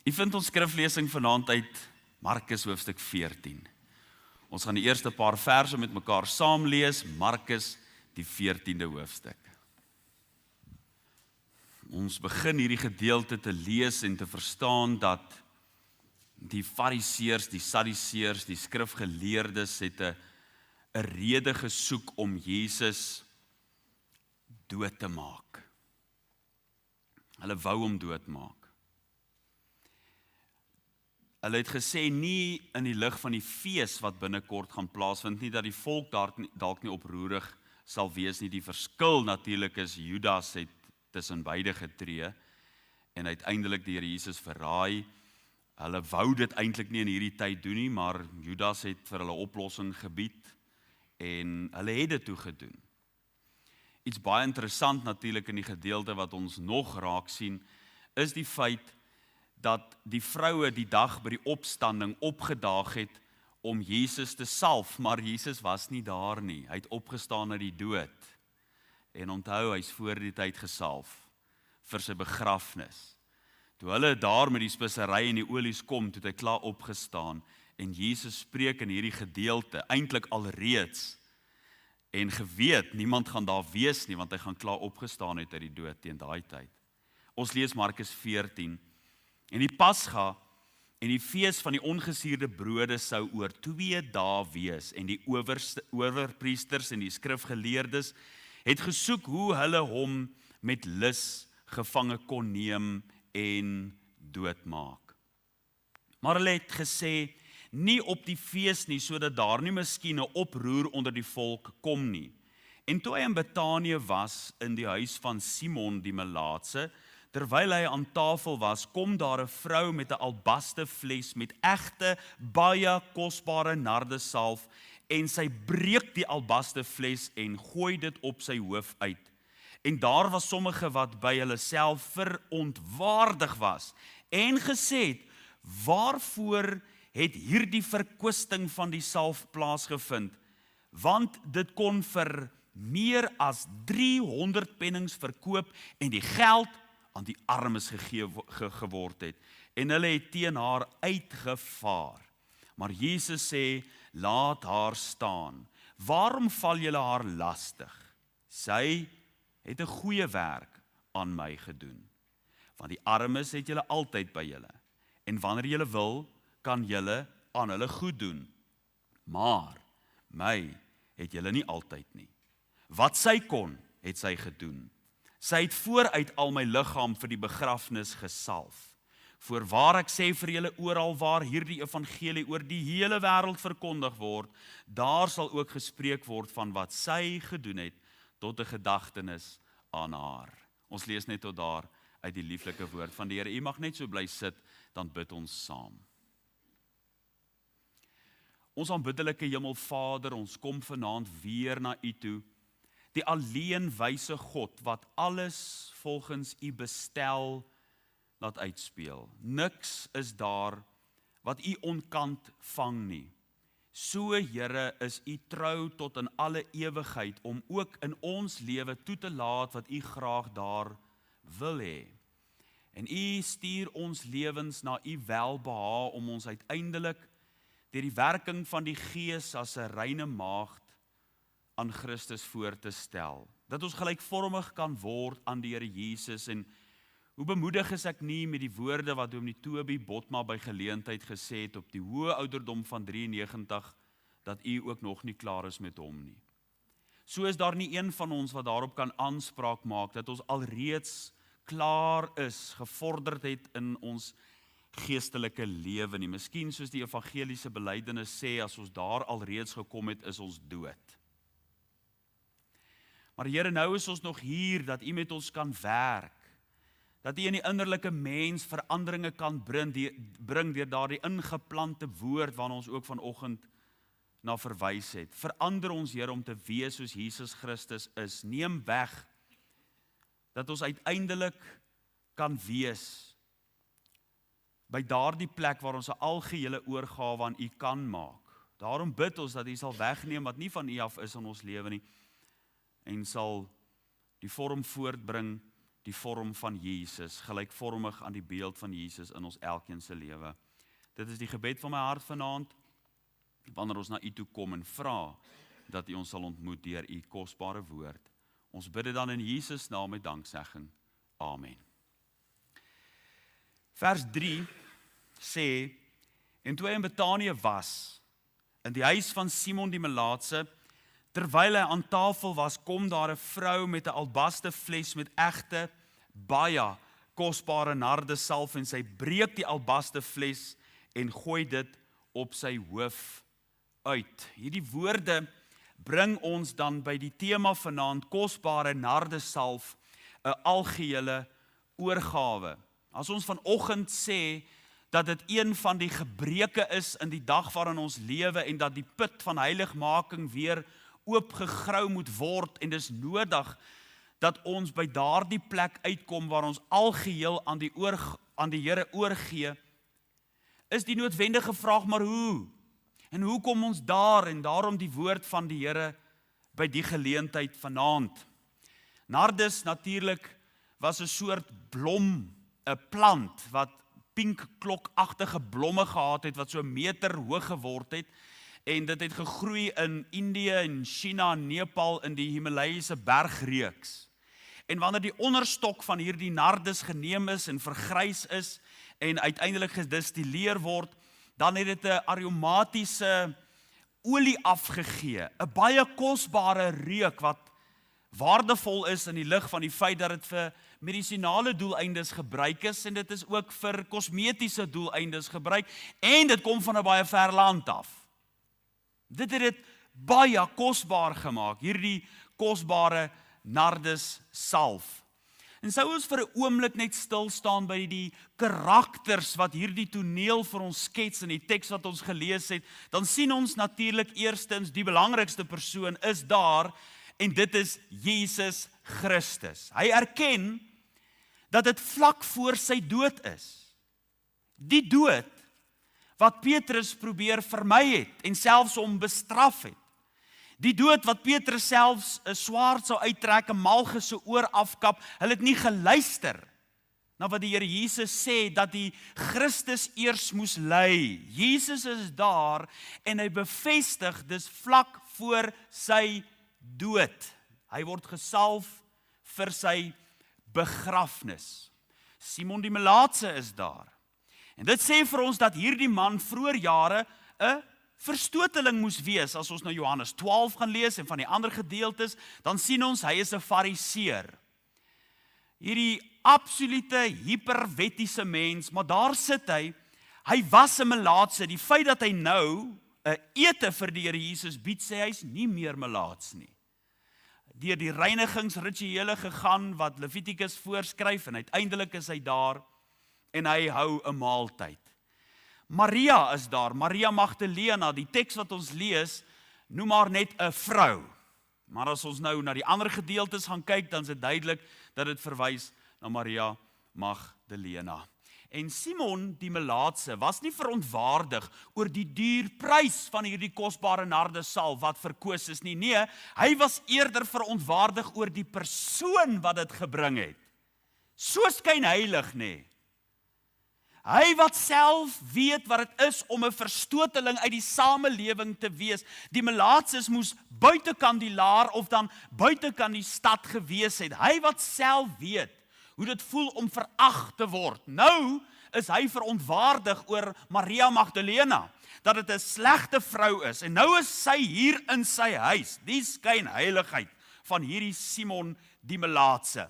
U vind ons skriflesing vanaand uit Markus hoofstuk 14. Ons gaan die eerste paar verse met mekaar saam lees, Markus die 14de hoofstuk. Ons begin hierdie gedeelte te lees en te verstaan dat die Fariseërs, die Sadduseërs, die skrifgeleerdes het 'n rede gesoek om Jesus dood te maak. Hulle wou hom doodmaak. Hulle het gesê nie in die lig van die fees wat binnekort gaan plaasvind nie, dat die volk dalk nie oproerig sal wees nie. Die verskil natuurlik is Judas het tussen beide getree en uiteindelik die Here Jesus verraai. Hulle wou dit eintlik nie in hierdie tyd doen nie, maar Judas het vir hulle oplossing gebied en hulle het dit toe gedoen. Iets baie interessant natuurlik in die gedeelte wat ons nog raak sien, is die feit dat die vroue die dag by die opstanding opgedaag het om Jesus te salf, maar Jesus was nie daar nie. Hy het opgestaan uit die dood. En onthou, hy's voor die tyd gesalf vir sy begrafnis. Toe hulle daar met die speserye en die olies kom, toe het hy klaar opgestaan en Jesus spreek in hierdie gedeelte, eintlik alreeds, en geweet, niemand gaan daar wees nie, want hy gaan klaar opgestaan uit die dood teen daai tyd. Ons lees Markus 14, en die Pasga en die fees van die ongesuurde brode sou oor 2 dae wees, en die owerpriesters en die skrifgeleerdes het gesoek hoe hulle hom met lus gevange kon neem en doodmaak. Maar hulle het gesê, nie op die fees nie, sodat daar nie miskien 'n oproer onder die volk kom nie. En toe hy in Betanië was, in die huis van Simon die Melaatse, terwyl hy aan tafel was, kom daar 'n vrou met 'n albaste fles met egte, baie kosbare nardesalf, en sy breek die albaste fles en gooi dit op sy hoof uit. En daar was sommige wat by hulle self verontwaardig was en gesê het, waarvoor het hierdie verkwisting van die salf plaasgevind, want dit kon vir meer as 300 pennings verkoop en die geld aan die armes gegee geword het. En hulle het teen haar uitgevaar. Maar Jesus sê, laat haar staan. Waarom val julle haar lastig? Sy het 'n goeie werk aan my gedoen. Want die armes het julle altyd by julle. En wanneer julle wil, kan julle aan hulle goed doen. Maar my het julle nie altyd nie. Wat sy kon, het sy gedoen. Sy het vooruit al my liggaam vir die begrafnis gesalf. Voorwaar ek sê vir julle, oral waar hierdie evangelie oor die hele wêreld verkondig word, daar sal ook gespreek word van wat sy gedoen het, tot 'n gedagtenis aan haar. Ons lees net tot daar uit die lieflike woord van die Here. U mag net so bly sit, dan bid ons saam. Ons aanbiddelike Hemelvader, ons kom vanaand weer na U toe, die alleen wyse God wat alles volgens U bestel laat uitspeel. Niks is daar wat U onkant vang nie. So, Here, is U trou tot in alle ewigheid om ook in ons lewe toe te laat wat U graag daar wil hê. En U stuur ons lewens na U welbehae om ons uiteindelik deur die werking van die Gees as 'n reine maagd aan Christus voor te stel. Dat ons gelykvormig kan word aan die Here Jesus. En hoe bemoedig is ek nie met die woorde wat Dominee Toby Botma by geleentheid gesê het op die hoë ouderdom van 93, dat U ook nog nie klaar is met hom nie. So is daar nie een van ons wat daarop kan aanspraak maak, dat ons alreeds klaar is, gevorderd het in ons geestelike lewe nie. Miskien soos die evangeliese belydenis sê, as ons daar alreeds gekom het, is ons dood. Maar Here, nou is ons nog hier, dat U met ons kan werk, dat U in die innerlike mens veranderinge kan bring deur daardie ingeplante woord waarna ons ook vanoggend na verwys het. Verander ons, Here, om te wees soos Jesus Christus is. Neem weg dat ons uiteindelik kan wees by daardie plek waar ons 'n algehele oorgawe aan U kan maak. Daarom bid ons dat U sal wegneem wat nie van U af is in ons lewe nie, en sal die vorm voortbring die vorm van Jesus, gelykvormig aan die beeld van Jesus in ons elkeen se lewe. Dit is die gebed van my hart vanaand, wanneer ons na U toe kom en vra, dat U ons sal ontmoet deur U kosbare woord. Ons bid dit dan in Jesus naam met danksegging. Amen. Vers 3 sê, en toe hy in Betanië was, in die huis van Simon die Melaatse, terwyl hy aan tafel was, kom daar 'n vrou met 'n albaste fles met egte, baie kosbare nardesalf en sy breek die albaste fles en gooi dit op sy hoof uit. Hierdie woorde bring ons dan by die tema vanaand, kosbare nardesalf, 'n algehele oorgawe. As ons vanoggend sê dat dit een van die gebreke is in die dag waarin ons lewe en dat die put van heiligmaking weer oopgegrou moet word en dis nodig dat ons by daardie plek uitkom waar ons algeheel aan die Here oorgee, is die noodwendige vraag, maar hoe? En hoe kom ons daar? En daarom die woord van die Here by die geleentheid vanaand. Nardus natuurlik was 'n soort blom, 'n plant wat pink klokagtige blomme gehad het wat so 'n meter hoog geword het en dit het gegroei in Indië en China en Nepal in die Himalaïese bergreeks. En wanneer die onderstok van hierdie nardus geneem is en vergrys is en uiteindelik gedistilleer word, dan het dit 'n aromatiese olie afgegee, 'n baie kosbare reuk wat waardevol is in die lig van die feit dat dit vir medisinale doeleindes gebruik is en dit is ook vir kosmetiese doeleindes gebruik en dit kom van 'n baie ver land af. Dit het dit baie kosbaar gemaak, hierdie kosbare nardus salf. En sou ons vir 'n oomblik net stil staan by die karakters wat hierdie toneel vir ons skets in die teks wat ons gelees het, dan sien ons natuurlik eerstens die belangrikste persoon is daar en dit is Jesus Christus. Hy erken dat dit vlak voor sy dood is. Die dood wat Petrus probeer vermy het en selfs hom bestraf het. Die dood wat Petrus selfs 'n swaard sou uittrek en Malchus se oor afkap, hulle het nie geluister na wat die Here Jesus sê dat die Christus eers moes ly. Jesus is daar en hy bevestig dis vlak voor sy dood. Hy word gesalf vir sy begrafnis. Simon die Melaatse is daar. En dit sê vir ons dat hierdie man vroeër jare 'n verstoteling moes wees. As ons nou Johannes 12 gaan lees en van die ander gedeeltes, dan sien ons hy is 'n fariseer. Hierdie absolute hiperwettiese mens, maar daar sit hy was 'n Melaatse. Die feit dat hy nou 'n ete vir die Here Jesus bied, sê hy's nie meer Melaats nie. Deur die reinigingsrituele gegaan wat Levitikus voorskryf en uiteindelik is hy daar en hy hou 'n maaltyd. Maria is daar, Maria Magdalena, die teks wat ons lees, noem maar net 'n vrou. Maar as ons nou na die ander gedeeltes gaan kyk, dan is dit duidelik dat dit verwys na Maria Magdalena. En Simon die Melaatse was nie verontwaardig oor die duur prys van hierdie kosbare nardesalf wat verkoos is nie. Nee, hy was eerder verontwaardig oor die persoon wat dit gebring het. So skynheilig nê. Hy wat self weet wat dit is om 'n verstoteling uit die samelewing te wees. Die Melaatses moes buitekant die laar of dan buitekant die stad gewees het. Hy wat self weet hoe dit voel om verag te word. Nou is hy verontwaardig oor Maria Magdalena, dat dit 'n slegte vrou is. En nou is sy hier in sy huis, die skynheiligheid van hierdie Simon die Melaatse.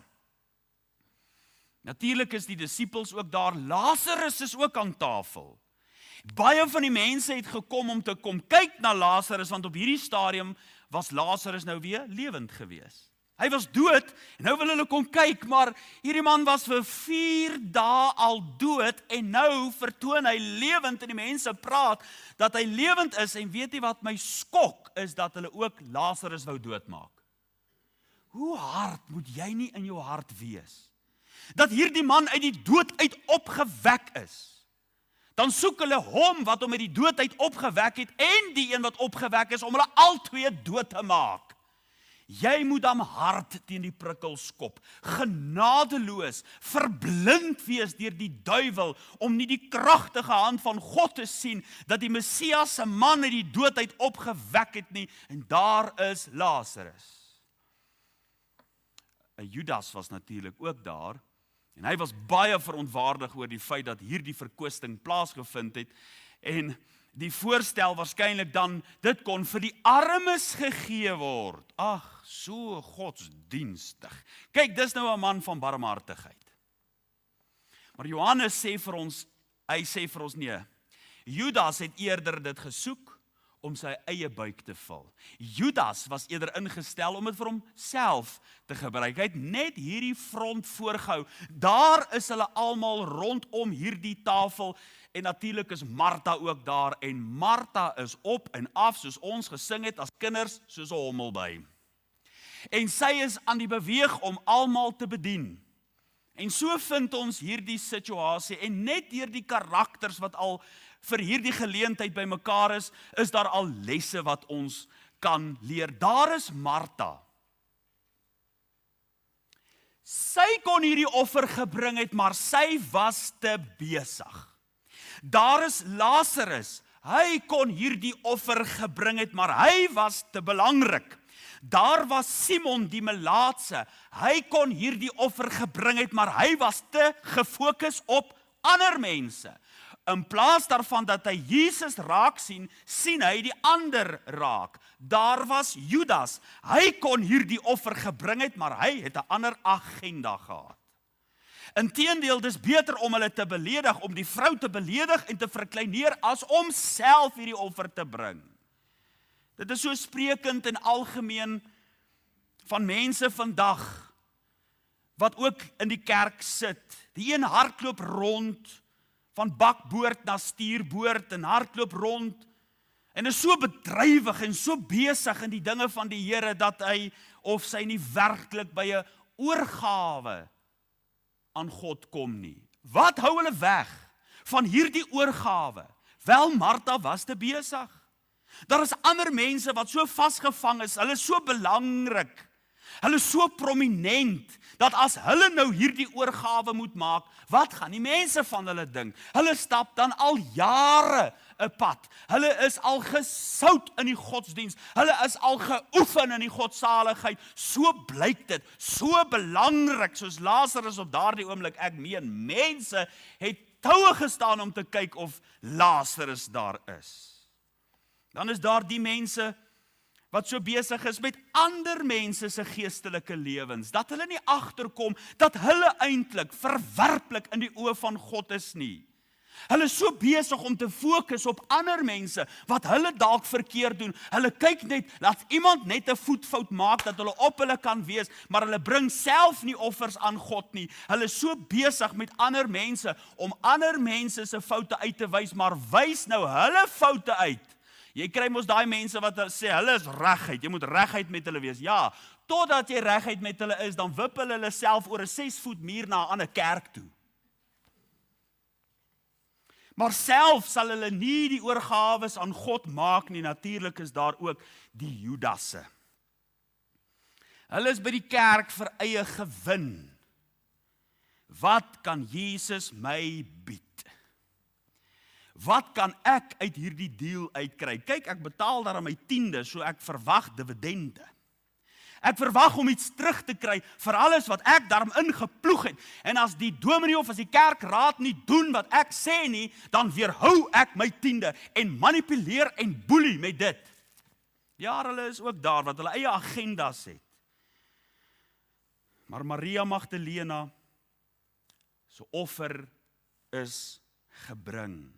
Natuurlik is die disippels ook daar, Lazarus is ook aan tafel. Baie van die mense het gekom om te kom kyk na Lazarus, want op hierdie stadium was Lazarus nou weer lewend gewees. Hy was dood, en nou wil hulle kom kyk, maar hierdie man was vir 4 dae al dood, en nou vertoon hy lewend, en die mense praat, dat hy lewend is, en weet jy wat my skok, is dat hulle ook Lazarus wou doodmaak. Hoe hard moet jy nie in jou hart wees, dat hierdie man uit die dood uit opgewek is, dan soek hulle hom wat hom uit die dood uit opgewek het, en die een wat opgewek is, om hulle albei dood te maak. Jy moet dan hard teen die prikkels skop, genadeloos, verblind wees deur die duiwel, om nie die kragtige hand van God te sien, dat die Messias se man uit die dood uit opgewek het nie, en daar is Lazarus. Judas was natuurlik ook daar, en hy was baie verontwaardig oor die feit dat hierdie verkwisting plaasgevind het, en die voorstel waarskynlik dan, dit kon vir die armes gegee word. Ag, so godsdienstig. Kyk, dis nou 'n man van barmhartigheid. Maar Johannes sê vir ons, hy sê vir ons nee, Judas het eerder dit gesoek om sy eie buik te vul. Judas was eerder ingestel om dit vir homself te gebruik. Hy het net hierdie front voorgehou. Daar is hulle almal rondom hierdie tafel, en natuurlik is Martha ook daar, en Martha is op en af, soos ons gesing het as kinders, soos 'n hommelby. En sy is aan die beweeg om almal te bedien. En so vind ons hierdie situasie, en net deur die karakters wat al vir hierdie geleentheid by mekaar is daar al lesse wat ons kan leer. Daar is Martha. Sy kon hierdie offer gebring het, maar sy was te besig. Daar is Lazarus. Hy kon hierdie offer gebring het, maar hy was te belangrik. Daar was Simon die melaatse. Hy kon hierdie offer gebring het, maar hy was te gefokus op ander mense. In plaas daarvan dat hy Jesus raak sien, sien hy die ander raak. Daar was Judas. Hy kon hierdie offer gebring het, maar hy het 'n ander agenda gehad. Inteendeel, dis beter om hulle te beledig, om die vrou te beledig en te verkleineer, as om self hierdie offer te bring. Dit is so sprekend en algemeen van mense vandag, wat ook in die kerk sit. Die een hardloop rond, van bakboord na stuurboord, en hardloop rond, en is so bedrywig en so besig in die dinge van die Here, dat hy of sy nie werklik by 'n oorgawe aan God kom nie. Wat hou hulle weg van hierdie oorgawe? Wel, Martha was te besig. Daar is ander mense wat so vasgevang is, hulle is so belangrik, hulle is so prominent, dat as hulle nou hierdie oorgawe moet maak, wat gaan die mense van hulle dink? Hulle stap dan al jare 'n pad. Hulle is al gesout in die godsdiens. Hulle is al geoefen in die godsaligheid. So blyk dit, so belangrik, soos Lazarus op daardie oomblik. Ek meen, mense het toue gestaan om te kyk of Lazarus daar is. Dan is daar die mense wat so besig is met ander mense se geestelike lewens, dat hulle nie agterkom dat hulle eintlik verwerplik in die oë van God is nie. Hulle is so besig om te fokus op ander mense, wat hulle dalk verkeerd doen. Hulle kyk net, laat iemand net 'n voetfout maak, dat hulle op hulle kan wees, maar hulle bring self nie offers aan God nie. Hulle is so besig met ander mense, om ander mense se foute uit te wys, maar wys nou hulle foute uit. Jy kry mos daai mense wat sê, hulle is reguit, jy moet reguit met hulle wees. Ja, totdat jy reguit met hulle is, dan wippel hulle self oor 'n 6 voet muur na 'n ander kerk toe. Maar self sal hulle nie die oorgawes aan God maak nie. Natuurlik is daar ook die Judasse. Hulle is by die kerk vir eie gewin. Wat kan Jesus my bied? Wat kan ek uit hierdie deal uitkry? Kyk, ek betaal daar aan my 10de, so ek verwag dividende. Ek verwag om iets terug te kry vir alles wat ek daarom ingeploeg het. En as die dominee of as die kerkraad nie doen wat ek sê nie, dan weerhou ek my 10de en manipuleer en boelie met dit. Ja, hulle is ook daar wat hulle eie agendas het. Maar Maria Magdalena se offer is gebring.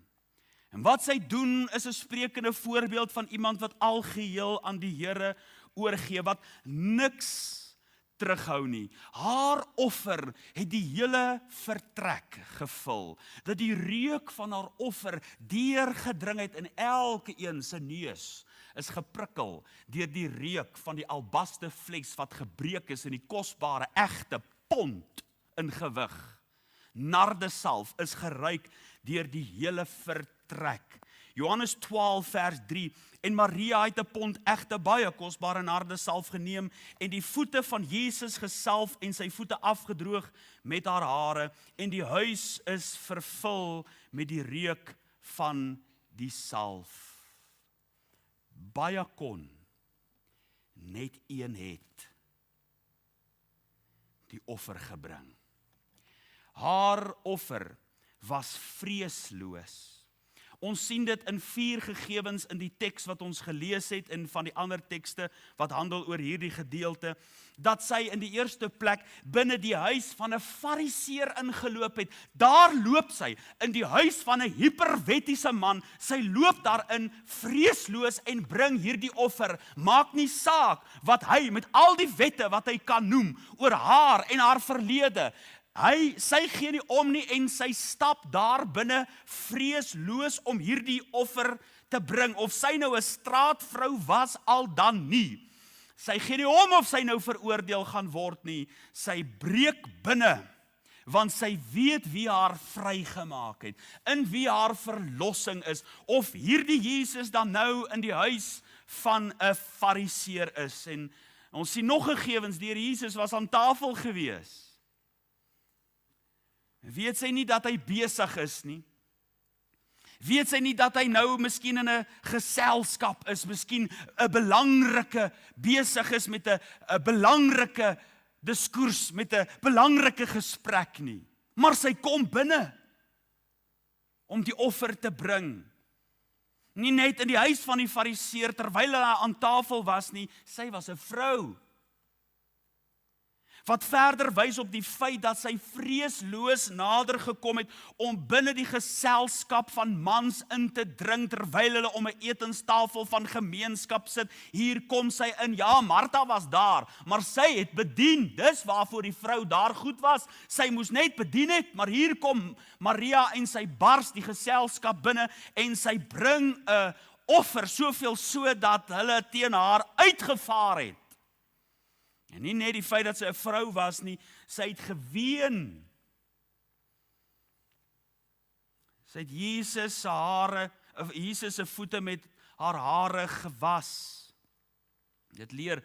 En wat sy doen is 'n sprekende voorbeeld van iemand wat algeheel aan die Here oorgee, wat niks terughou nie. Haar offer het die hele vertrek gevul, dat die reuk van haar offer deurgedring het in elke een se neus, is geprikkel deur die reuk van die albaste fles wat gebreek is in die kosbare egte pond in gewig. Nardesalf is geruik deur die hele vertrek. Johannes 12 vers 3, en Maria het 'n pond egte baie kosbare nardesalf geneem en die voete van Jesus gesalf en sy voete afgedroog met haar hare en die huis is vervul met die reuk van die salf. Baie kon, net een het die offer gebring. Haar offer was vreesloos. Ons sien dit in 4 gegevens in die teks wat ons gelees het en van die ander tekste wat handel oor hierdie gedeelte, dat sy in die eerste plek binne die huis van 'n fariseer ingeloop het. Daar loop sy in die huis van 'n hiperwettiese man. Sy loop daarin vreesloos en bring hierdie offer. Maak nie saak wat hy met al die wette wat hy kan noem oor haar en haar verlede. Sy gee nie om nie en sy stap daar binne vreesloos om hierdie offer te bring. Of sy nou 'n straatvrou was al dan nie. Sy gee nie om of sy nou veroordeel gaan word nie. Sy breek binne, want sy weet wie haar vrygemaak het, in wie haar verlossing is, of hierdie Jesus dan nou in die huis van 'n fariseer is. En ons sien nog gegevens, die Here Jesus was aan tafel gewees. Weet sy nie dat hy besig is nie? Weet sy nie dat hy nou miskien in 'n geselskap is, miskien 'n belangrike besig is met 'n belangrike diskurs, met 'n belangrike gesprek nie? Maar sy kom binne om die offer te bring. Nie net in die huis van die fariseer terwyl hy aan tafel was nie, sy was 'n vrou. Wat verder wys op die feit dat sy vreesloos nader gekom het om binne die geselskap van mans in te dring terwyl hulle om 'n etenstafel van gemeenskap sit. Hier kom sy in. Ja, Martha was daar, maar sy het bedien. Dis waarvoor die vrou daar goed was. Sy moes net bedien het, maar hier kom Maria en sy bars die geselskap binne en sy bring 'n offer, soveel so dat hulle teen haar uitgevaar het. En nie net die feit dat sy 'n vrou was nie, sy het geween. Sy het Jesus se hare, of Jesus se voete met haar hare gewas. Dit leer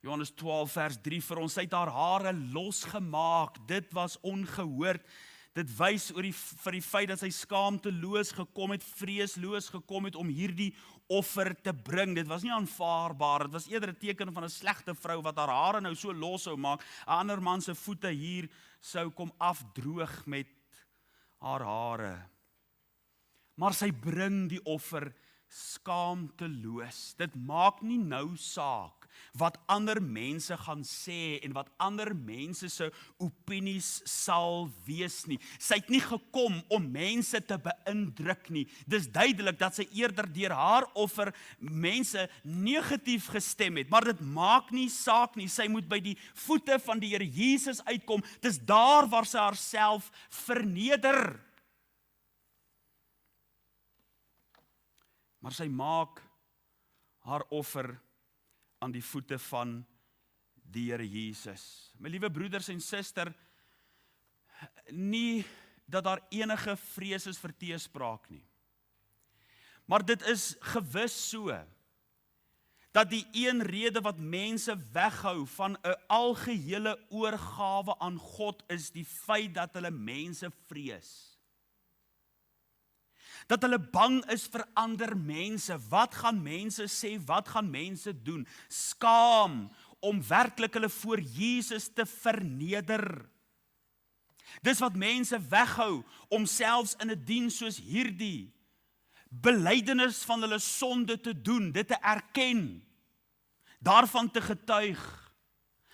Johannes 12 vers 3 vir ons. Sy het haar hare losgemaak. Dit was ongehoord. Dit wys vir die feit dat sy skaamteloos gekom het, vreesloos gekom het om hierdie offer te bring. Dit was nie aanvaarbaar, dit was eerder 'n teken van 'n slegte vrou wat haar hare nou so los sou maak. 'n Ander man se voete hier sou kom afdroog met haar hare. Maar sy bring die offer skaamteloos. Dit maak nie nou saak wat ander mense gaan sê en wat ander mense se opinies sal wees nie. Sy het nie gekom om mense te beïndruk nie. Dis duidelik dat sy eerder deur haar offer mense negatief gestem het, maar dit maak nie saak nie. Sy moet by die voete van die Here Jesus uitkom. Dis daar waar sy haarself verneder. Maar sy maak haar offer aan die voete van die Here Jesus. My liewe broeders en suster, nie dat daar enige vrees is vir teespraak nie. Maar dit is gewis so, dat die een rede wat mense weghou van 'n algehele oorgawe aan God is die feit dat hulle mense vrees. Dat hulle bang is vir ander mense. Wat gaan mense sê? Wat gaan mense doen? Skaam om werklik hulle voor Jesus te verneder. Dis wat mense weghou om selfs in 'n diens soos hierdie belydenis van hulle sonde te doen, dit te erken, daarvan te getuig.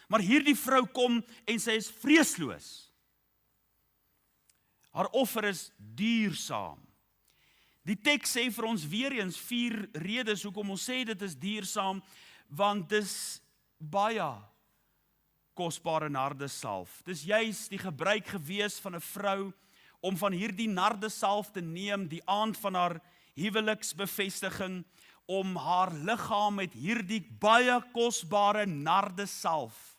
Maar hierdie vrou kom en sy is vreesloos. Haar offer is duursaam. Die teks sê vir ons weer eens 4 redes hoekom ons sê dit is duursaam, want dis baie kosbare nardesalf. Dis juis die gebruik gewees van 'n vrou om van hierdie nardesalf te neem die aand van haar huweliksbevestiging, om haar liggaam met hierdie baie kosbare nardesalf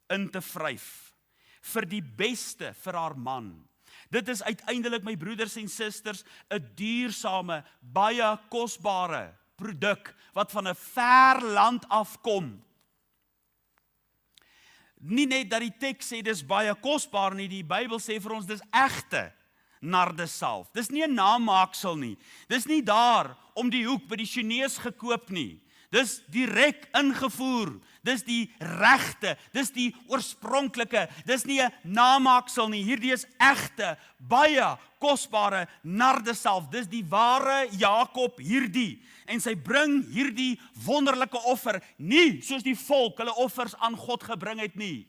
in te vryf vir die beste vir haar man. Dit is uiteindelik, my broeders en susters, 'n duursame, baie kosbare produk wat van 'n ver land afkom. Nie net dat die teks sê dis baie kosbaar nie, die Bybel sê vir ons dis egte nardesalf. Dis nie 'n namaaksel nie. Dis nie daar om die hoek by die Chinees gekoop nie. Dis direk ingevoer. Dis die regte, dis die oorspronklike. Dis nie 'n namaaksel nie. Hierdie is egte, baie kosbare nardesalf. Dis die ware Jakob hierdie. En sy bring hierdie wonderlike offer, nie soos die volk hulle offers aan God gebring het nie.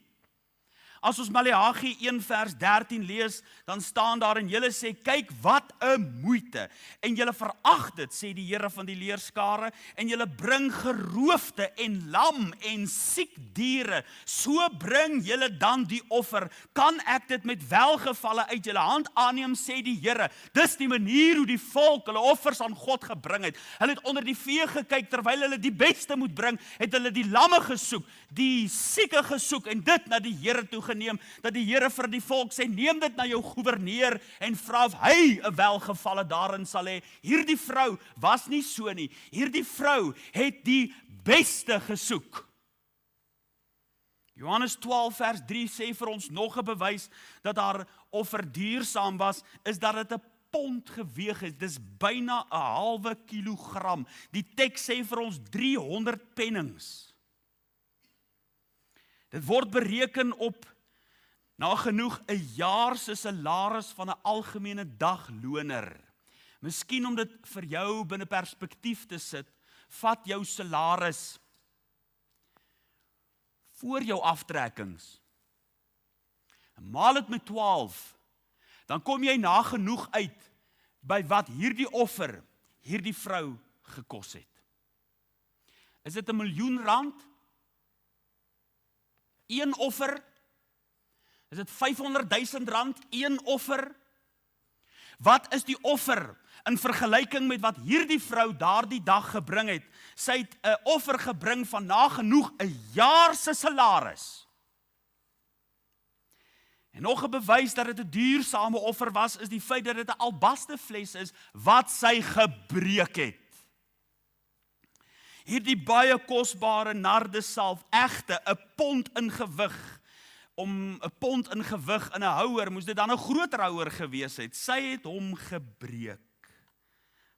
As ons Maleagi 1 vers 13 lees, dan staan daar en julle sê, kyk wat 'n moeite. En julle verag dit, sê die Here van die leerskare, en julle bring geroofde en lam en siek diere. So bring julle dan die offer. Kan ek dit met welgevalle uit julle hand aanneem, sê die Here. Dis die manier hoe die volk hulle offers aan God gebring het. Hulle het onder die vee gekyk, terwyl hulle die beste moet bring, het hulle die lamme gesoek, die sieke gesoek en dit na die Here toe geneem, dat die Here vir die volk sê, neem dit na jou goewerneur en vra of hy 'n welgevalle daarin sal hê. Hierdie vrou was nie so nie. Hierdie vrou het die beste gesoek. Johannes 12 vers 3 sê vir ons nog 'n bewys dat haar offer duursaam was, is dat dit 'n pond geweg het. Dis byna 'n halwe kilogram. Die teks sê vir ons 300 pennings. Dit word bereken op nagenoeg 'n jaar se salaris van 'n algemene dagloner. Miskien om dit vir jou binne perspektief te sit, vat jou salaris voor jou aftrekkings. Maal dit met 12, dan kom jy nagenoeg uit by wat hierdie offer, hierdie vrou gekos het. Is dit 1 miljoen rand? Een offer? Is dit 500.000 rand, een offer? Wat is die offer in vergelyking met wat hierdie vrou daardie dag gebring het? Sy het 'n offer gebring van nagenoeg 'n jaar se salaris. En nog 'n bewys dat dit 'n duursame offer was, is die feit dat dit 'n albaste fles is wat sy gebreek het. Hierdie baie kosbare nardesalf, egte, 'n pond in gewig. Om 'n pond in gewig in 'n houer, moes dit dan 'n groter houer gewees het. Sy het hom gebreek,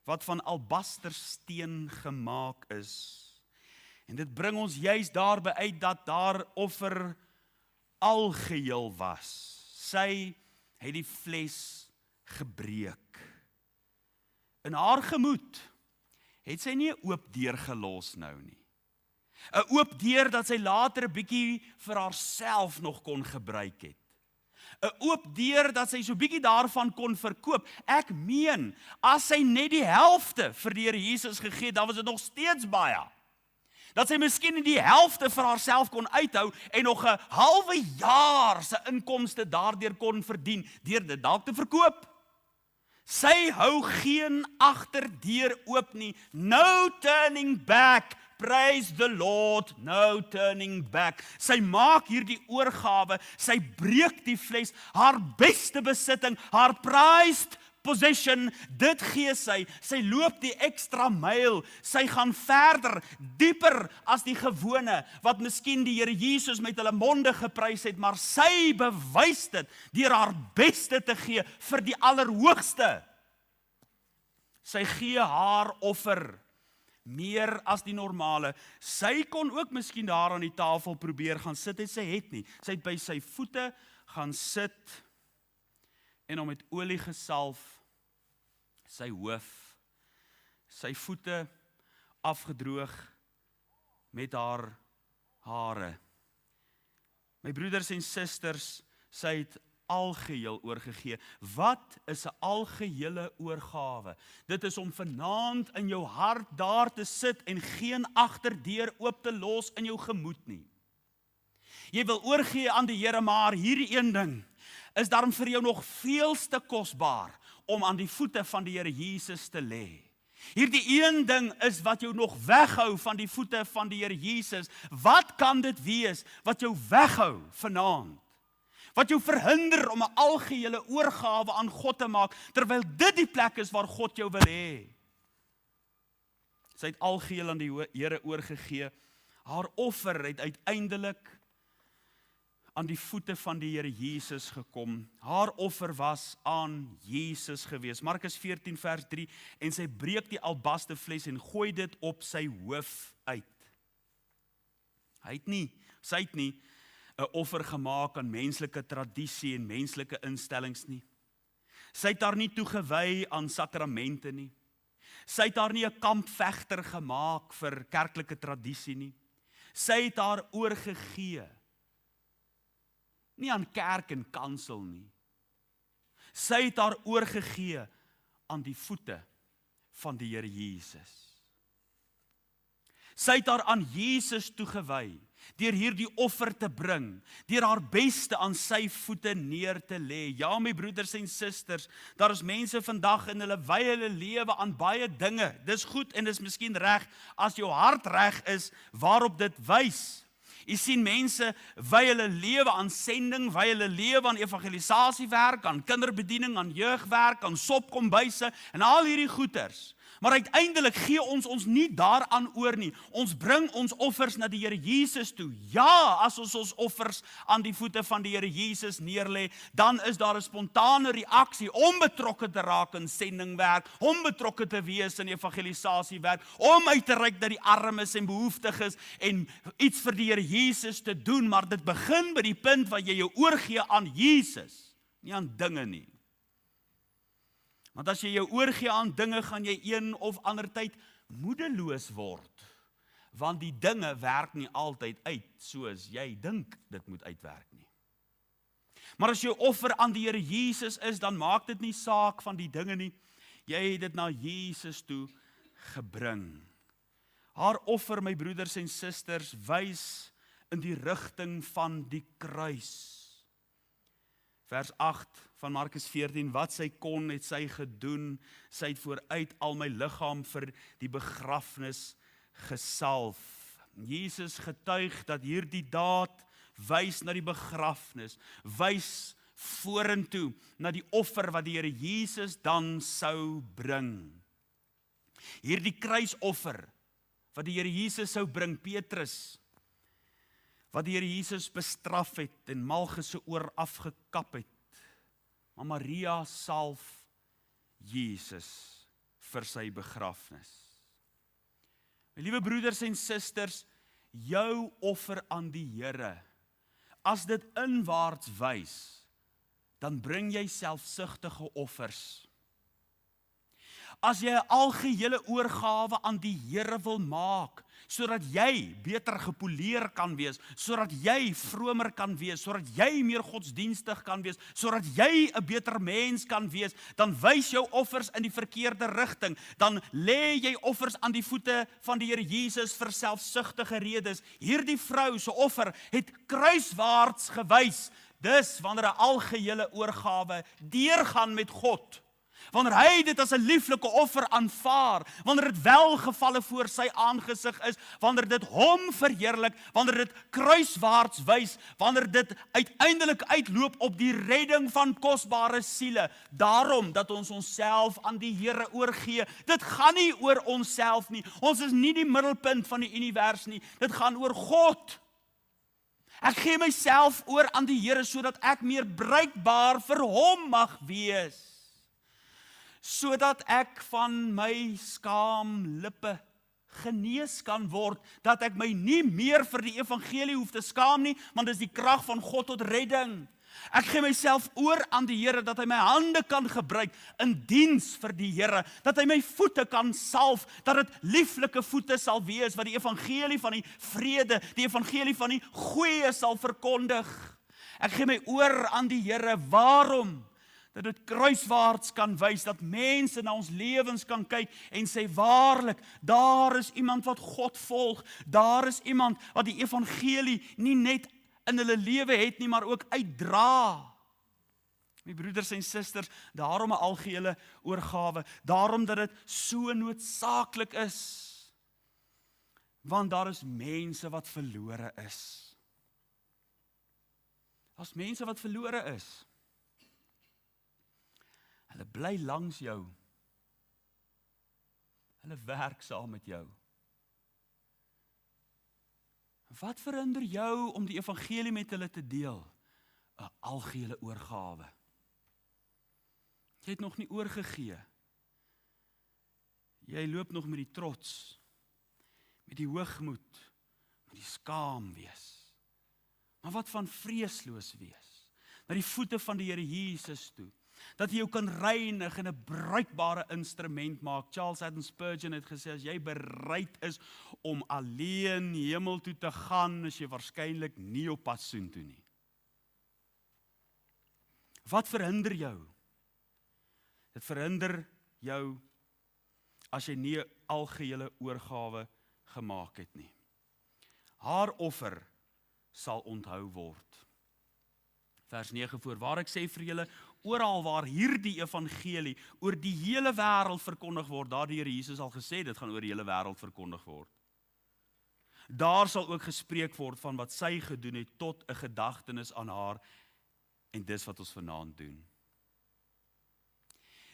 wat van albastersteen gemaak is. En dit bring ons juis daarby uit dat daar offer algeheel was. Sy het die fles gebreek. In haar gemoed het sy nie 'n oop deur gelos nou nie. 'n Oop deur dat sy later 'n bietjie vir haarself nog kon gebruik het. 'n Oop deur dat sy so bietjie daarvan kon verkoop. Ek meen, as sy net die helfte vir die Here Jesus gegee het, dan was dit nog steeds baie. Dat sy miskien nie die helfte vir haarself kon uithou en nog 'n halwe jaar se inkomste daardeur kon verdien deur dit dalk te verkoop. Sy hou geen agterdeur oop nie. No turning back. Praise the Lord, no turning back. Sy maak hierdie oorgawe, sy breek die fles, haar beste besitting, haar prized possession, dit gee sy. Sy loop die ekstra myl, sy gaan verder, dieper as die gewone, wat miskien die Here Jesus met hulle monde geprys het, maar sy bewys dit deur haar beste te gee vir die allerhoogste. Sy gee haar offer meer as die normale. Sy kon ook miskien daar aan die tafel probeer gaan sit en sy het nie. Sy het by sy voete gaan sit en hom met olie gesalf, sy hoof, sy voete afgedroog met haar hare. My broeders en susters, sy het algeheel oorgegee. Wat is 'n algehele oorgawe? Dit is om vanaand in jou hart daar te sit en geen agterdeur oop te los in jou gemoed nie. Jy wil oorgee aan die Here, maar hierdie een ding is daarom vir jou nog veel te kosbaar om aan die voete van die Here Jesus te lê. Hierdie een ding is wat jou nog weghou van die voete van die Here Jesus. Wat kan dit wees wat jou weghou vanaand? wat jou verhinder om 'n algehele oorgawe aan God te maak, terwyl dit die plek is waar God jou wil hê. Sy het algeheel aan die Here oorgegee. Haar offer het uiteindelik aan die voete van die Here Jesus gekom. Haar offer was aan Jesus gewees. Markus 14 vers 3, en sy breek die albasterfles en gooi dit op sy hoof uit. Sy het nie 'n offer gemaak aan menslike tradisie en menslike instellings nie. Sy het haar nie toegewy aan sakramente nie. Sy het haar nie 'n kampvegter gemaak vir kerklike tradisie nie. Sy het haar oorgegee. Nie aan kerk en kansel nie. Sy het haar oorgegee aan die voete van die Here Jesus. Sy het haar aan Jesus toegewy, deur hierdie offer te bring, deur haar beste aan sy voete neer te lê. Ja, my broeders en susters, daar is mense vandag in hulle wy hulle lewe aan baie dinge. Dis goed en dis miskien reg, as jou hart reg is, waarop dit wys. Jy sien mense wy hulle lewe aan sending, wy hulle lewe aan evangelisasiewerk, aan kinderbediening, aan jeugwerk, aan sopkombuise en al hierdie goeters. Maar uiteindelik gee ons nie daaraan oor nie. Ons bring ons offers na die Here Jesus toe. Ja, as ons offers aan die voete van die Here Jesus neerlê, dan is daar 'n spontane reaksie om betrokke te raak in sendingwerk, om betrokke te wees in evangelisasiewerk, om uit te reik na die armes en behoeftiges en iets vir die Here Jesus te doen, maar dit begin by die punt waar jy jou oorgee aan Jesus, nie aan dinge nie. Want as jy jou oorgee aan dinge, gaan jy een of ander tyd moedeloos word. Want die dinge werk nie altyd uit soos jy dink dit moet uitwerk nie. Maar as jou offer aan die Here Jesus is, dan maak dit nie saak van die dinge nie. Jy het dit na Jesus toe gebring. Haar offer, my broeders en susters, wys in die rigting van die kruis. Vers 8 van Markus 14, wat sy kon, het sy gedoen, sy het vooruit al my liggaam vir die begrafnis gesalf. Jesus getuig dat hierdie daad wys na die begrafnis, wys vorentoe na die offer wat die Here Jesus dan sou bring. Hierdie kruisoffer wat die Here Jesus sou bring, Petrus, wat die Here Jesus bestraf het en Malchus se oor afgekap het. Maar Maria salf Jesus vir sy begrafnis. My liewe broeders en susters, jou offer aan die Here, as dit inwaarts wys, dan bring jy selfsugtige offers. As jy 'n algehele oorgawe aan die Here wil maak, sodat jy beter gepoleer kan wees, sodat jy vromer kan wees, sodat jy meer godsdienstig kan wees, sodat jy 'n beter mens kan wees, dan wys jou offers in die verkeerde rigting. Dan lê jy offers aan die voete van die Here Jesus vir selfsugtige redes. Hierdie vrou se offer het kruiswaarts gewys. Dis wanneer 'n algehele oorgawe deurgaan met God. Wanneer hy dit as 'n lieflike offer aanvaar, wanneer dit welgevalle voor sy aangesig is, wanneer dit hom verheerlik, wanneer dit kruiswaarts wys, wanneer dit uiteindelik uitloop op die redding van kosbare siele. Daarom dat ons onsself aan die Here oorgee. Dit gaan nie oor onsself nie. Ons is nie die middelpunt van die univers nie. Dit gaan oor God. Ek gee myself oor aan die Here sodat ek meer bruikbaar vir hom mag wees. Sodat ek van my skaamlippe genees kan word, dat ek my nie meer vir die evangelie hoef te skaam nie, want dit is die krag van God tot redding. Ek gee myself oor aan die Here, dat hy my hande kan gebruik in diens vir die Here, dat hy my voete kan salf, dat dit lieflike voete sal wees, wat die evangelie van die vrede, die evangelie van die goeie sal verkondig. Ek gee my oor aan die Here, waarom? Dat dit kruiswaarts kan wys, dat mense na ons lewens kan kyk en sê, waarlik, daar is iemand wat God volg, daar is iemand wat die evangelie nie net in hulle lewe het nie, maar ook uitdra. My broeders en susters, daarom 'n algehele oorgawe, daarom dat dit so noodsaaklik is, want daar is mense wat verlore is. Daar's mense wat verlore is. Hulle bly langs jou. Hulle werk saam met jou. Wat verhinder jou om die evangelie met hulle te deel? 'n algehele oorgawe. Jy het nog nie oorgegee. Jy loop nog met die trots, met die hoogmoed, met die skaam wees. Maar wat van vreesloos wees? Na die voete van die Here Jesus toe. Dat jy jou kan reinig en 'n bruikbare instrument maak. Charles Haddon Spurgeon het gesê, as jy bereid is om alleen hemel toe te gaan, is jy waarskynlik nie op pad soontoe nie. Wat verhinder jou? Dit verhinder jou as jy nie 'n algehele oorgawe gemaak het nie. Haar offer sal onthou word. Vers 9 voorwaar ek sê vir julle, oral waar hierdie evangelie oor die hele wêreld verkondig word, daar die Here Jesus al gesê, dit gaan oor die hele wêreld verkondig word. Daar sal ook gespreek word van wat sy gedoen het tot 'n gedagtenis aan haar, en dis wat ons vanaand doen.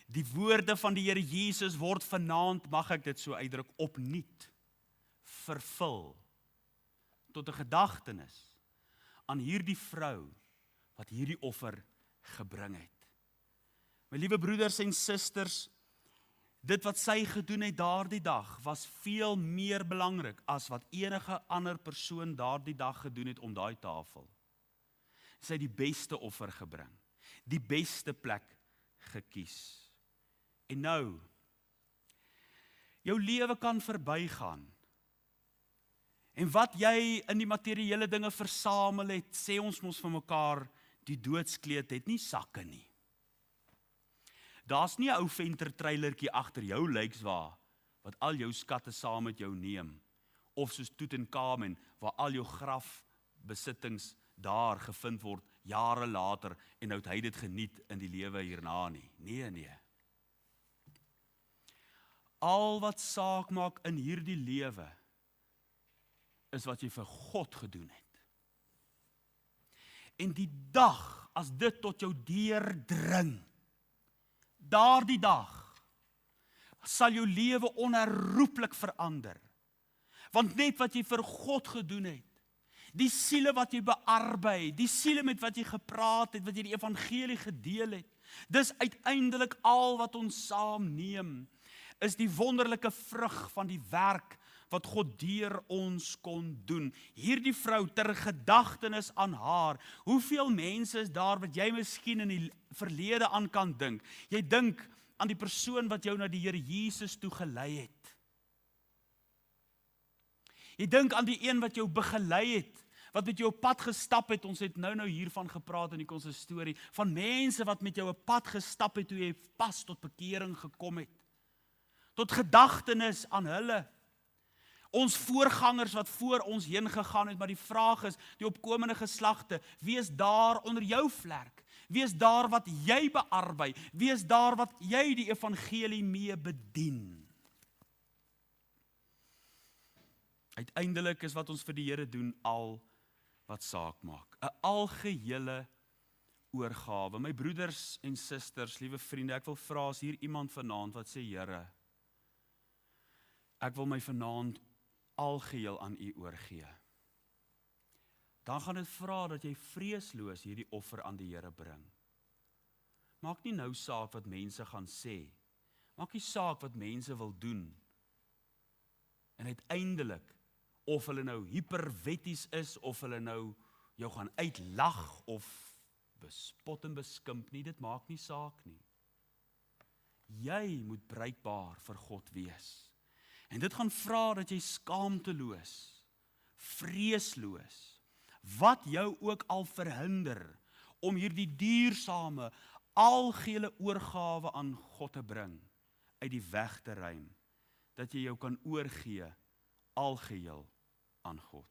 Die woorde van die Here Jesus word vanaand, mag ek dit so uitdruk, opnuut vervul tot 'n gedagtenis aan hierdie vrou wat hierdie offer gebring het. My liewe broeders en susters, dit wat sy gedoen het daardie dag was veel meer belangrik as wat enige ander persoon daardie dag gedoen het om daai tafel. Sy het die beste offer gebring, die beste plek gekies. En nou, jou lewe kan verbygaan. En wat jy in die materiële dinge versamel het, sê ons mos vir mekaar, die doodskleed het nie sakke nie. Daar's nie 'n ou ventertreilertjie agter jou lykswa, wat al jou skatte saam met jou neem, of soos Tutankhamen, waar al jou grafbesittings daar gevind word, jare later, en nou het hy dit geniet in die lewe hierna nie. Nee. Al wat saak maak in hierdie lewe, is wat jy vir God gedoen het. En die dag, as dit tot jou deurdring, daardie dag, sal jou lewe onherroepelik verander. Want net wat jy vir God gedoen het, die siele wat jy bearbei, die siele met wat jy gepraat het, wat jy die evangelie gedeel het, dis uiteindelik al wat ons saamneem, is die wonderlike vrug van die werk wat God deur ons kon doen. Hierdie vrou, ter gedagtenis aan haar, hoeveel mense is daar wat jy miskien in die verlede aan kan dink? Jy dink aan die persoon wat jou na die Here Jesus toe gelei het. Jy dink aan die een wat jou begelei het, wat met jou op pad gestap het. Ons het nou hiervan gepraat in die konsistorie, van mense wat met jou op pad gestap het, toe jy pas tot bekering gekom het. Tot gedagtenis aan hulle. Ons voorgangers wat voor ons heen gegaan het, maar die vraag is, die opkomende geslagte, wie is daar onder jou vlerk? Wie is daar wat jy bearbei? Wie is daar wat jy die evangelie mee bedien? Uiteindelik is wat ons vir die Here doen al wat saak maak. 'n algehele oorgawe. My broeders en susters, liewe vriende, ek wil vra, as hier iemand vanaand wat sê, Here, ek wil my vanaand algeheel aan U oorgee. Dan gaan dit vra dat jy vreesloos hierdie offer aan die Here bring. Maak nie nou saak wat mense gaan sê. Maak nie saak wat mense wil doen. En uiteindelik, of hulle nou hyperwetties is, of hulle nou jou gaan uitlag, of bespot en beskimp nie, dit maak nie saak nie. Jy moet bruikbaar vir God wees. En dit gaan vra dat jy skaamteloos, vreesloos, wat jou ook al verhinder, om hierdie duursame, algehele oorgawe aan God te bring, uit die weg te ruim, dat jy jou kan oorgee, algeheel aan God.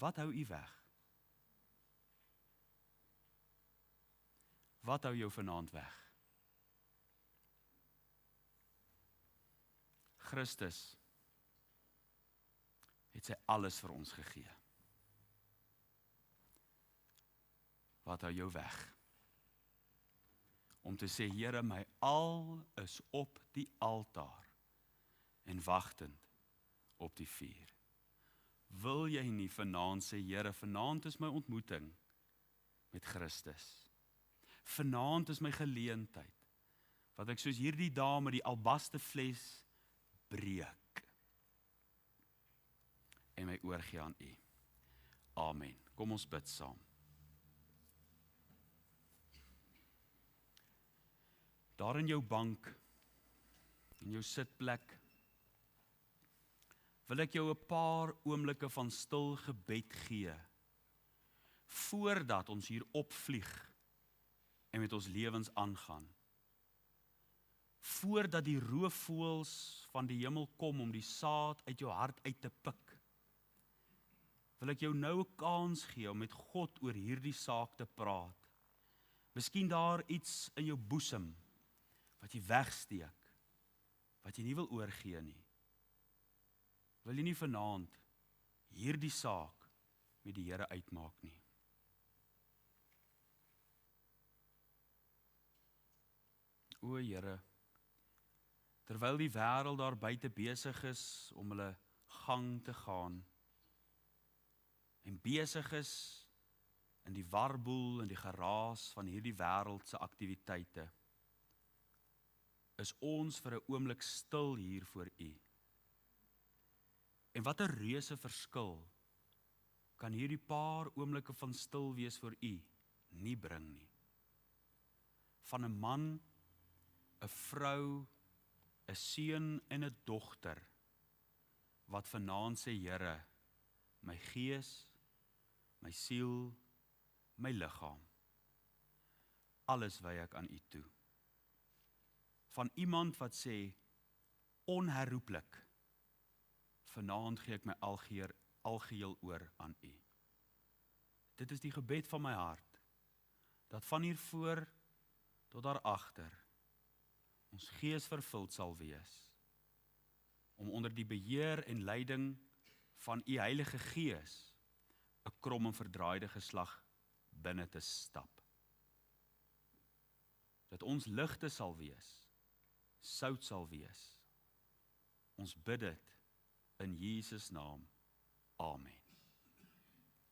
Wat hou u weg? Wat hou jou vanaand weg? Christus het sy alles vir ons gegee. Wat hou jou weg? Om te sê, Here, my al is op die altaar en wagtend op die vuur. Wil jy nie vanaand sê, Here, vanaand is my ontmoeting met Christus. Vanaand is my geleentheid, wat ek soos hierdie dame die albaste fles breek en my oorgee aan U. Amen. Kom ons bid saam. Daar in jou bank, in jou sitplek, wil ek jou 'n paar oomblikke van stil gebed gee, voordat ons hier opvlieg en met ons lewens aangaan. Voordat die roofvoëls van die hemel kom om die saad uit jou hart uit te pik, wil ek jou nou 'n kans gee om met God oor hierdie saak te praat. Miskien daar iets in jou boesem, wat jy wegsteek, wat jy nie wil oorgee nie. Wil jy nie vanaand hierdie saak met die Here uitmaak nie? O Here, terwyl die wêreld daar buite besig is om hulle gang te gaan, en besig is in die warboel en die geraas van hierdie wêreldse aktiwiteite, is ons vir 'n oomblik stil hier voor U. En wat 'n reuse verskil kan hierdie paar oomblikke van stil wees voor U nie bring nie. Van 'n man, 'n vrou, 'n seun en 'n dogter, wat vanaand sê, Here, my gees, my siel, my liggaam, alles wy ek aan U toe. Van iemand wat sê, onherroepelik, vanaand gee ek my algeheel oor aan U. Dit is die gebed van my hart, dat van hier voor tot daar agter, ons gees vervuld sal wees, om onder die beheer en leiding van U Heilige Gees, 'n krom en verdraaide geslag binne te stap. Dat ons ligte sal wees, sout sal wees. Ons bid dit in Jesus naam. Amen.